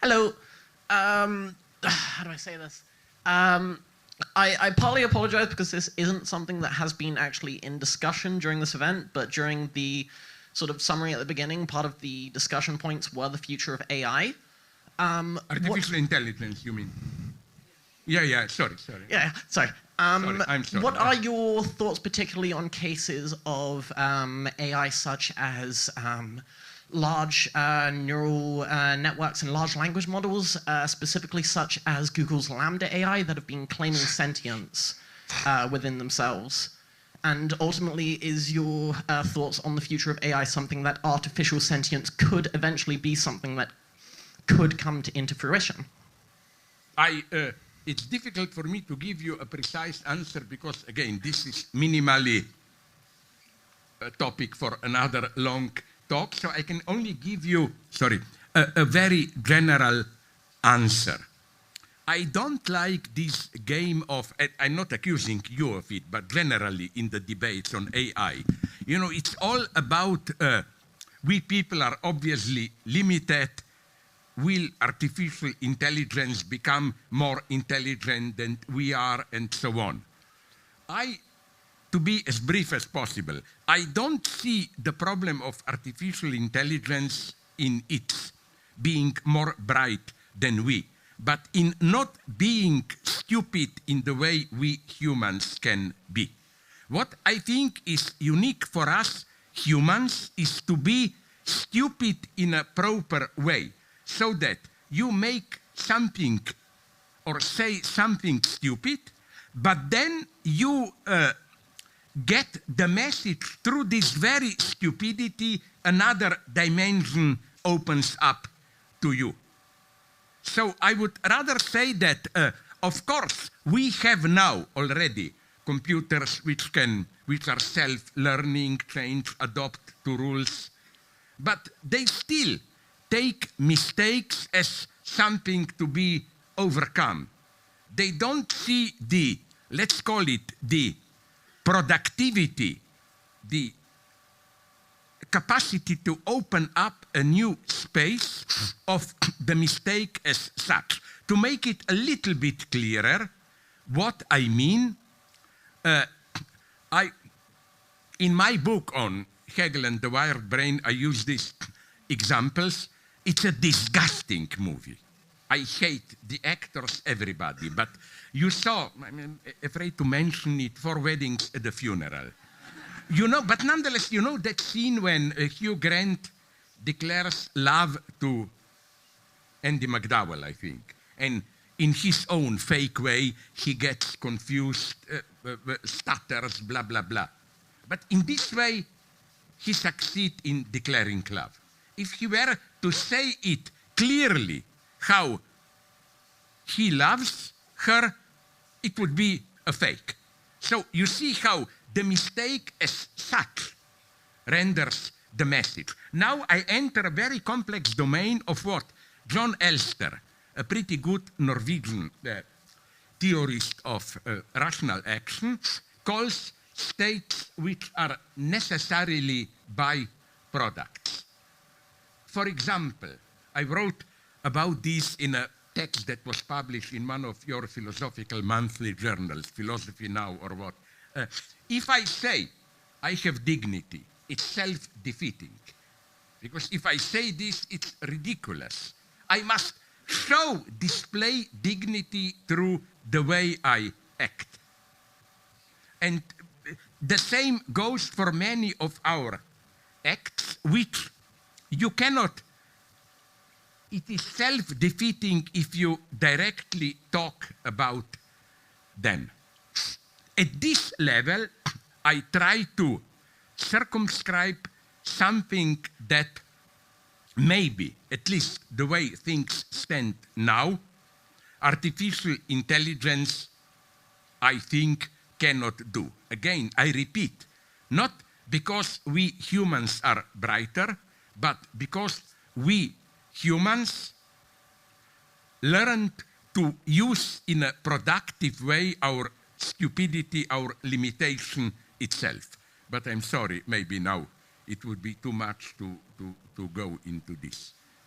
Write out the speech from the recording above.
Hello. How do I say this? I partly apologize because this isn't something that has been actually in discussion during this event, but during the sort of summary at the beginning, part of the discussion points were the future of AI. Artificial intelligence, you mean? Yeah, sorry. Yeah, sorry. Sorry, I'm sorry. What are your thoughts particularly on cases of AI such as large neural networks and large language models, specifically such as Google's Lambda AI that have been claiming sentience within themselves? And ultimately, is your thoughts on the future of AI something that artificial sentience could eventually be something that could come into fruition? It's difficult for me to give you a precise answer because, again, this is minimally a topic for another long talk, so I can only give you, a very general answer. I don't like this game of, I'm not accusing you of it, but generally in the debates on AI. You know, it's all about, we people are obviously limited. Will artificial intelligence become more intelligent than we are, and so on? To be as brief as possible, I don't see the problem of artificial intelligence in its being more bright than we, but in not being stupid in the way we humans can be. What I think is unique for us humans is to be stupid in a proper way, so that you make something or say something stupid, but then you get the message through this very stupidity, another dimension opens up to you. So I would rather say that, of course, we have now already computers which are self-learning, change, adapt to rules, but they still take mistakes as something to be overcome. They don't see the, let's call it the productivity, the capacity to open up a new space of the mistake as such. To make it a little bit clearer, what I mean, in my book on Hegel and the Wired Brain, I use these examples. It's a disgusting movie. I hate the actors, everybody, but you saw, I'm afraid to mention it, 4 weddings at the funeral. You know, but nonetheless, you know that scene when Hugh Grant declares love to Andy McDowell, I think, and in his own fake way, he gets confused, stutters, blah, blah, blah. But in this way, he succeeds in declaring love. If he were to say it clearly how he loves her, it would be a fake. So you see how the mistake as such renders the message. Now I enter a very complex domain of what John Elster, a pretty good Norwegian theorist of rational action, calls states which are necessarily byproducts. For example, I wrote about this in a text that was published in one of your philosophical monthly journals, Philosophy Now or what. If I say I have dignity, it's self-defeating. Because if I say this, it's ridiculous. I must display dignity through the way I act. And the same goes for many of our acts, which you cannot, it is self-defeating if you directly talk about them. At this level, I try to circumscribe something that maybe, at least the way things stand now, artificial intelligence, I think, cannot do. Again, I repeat, not because we humans are brighter, but because we humans learned to use in a productive way our stupidity, our limitation itself. But I'm sorry, maybe now it would be too much to go into this.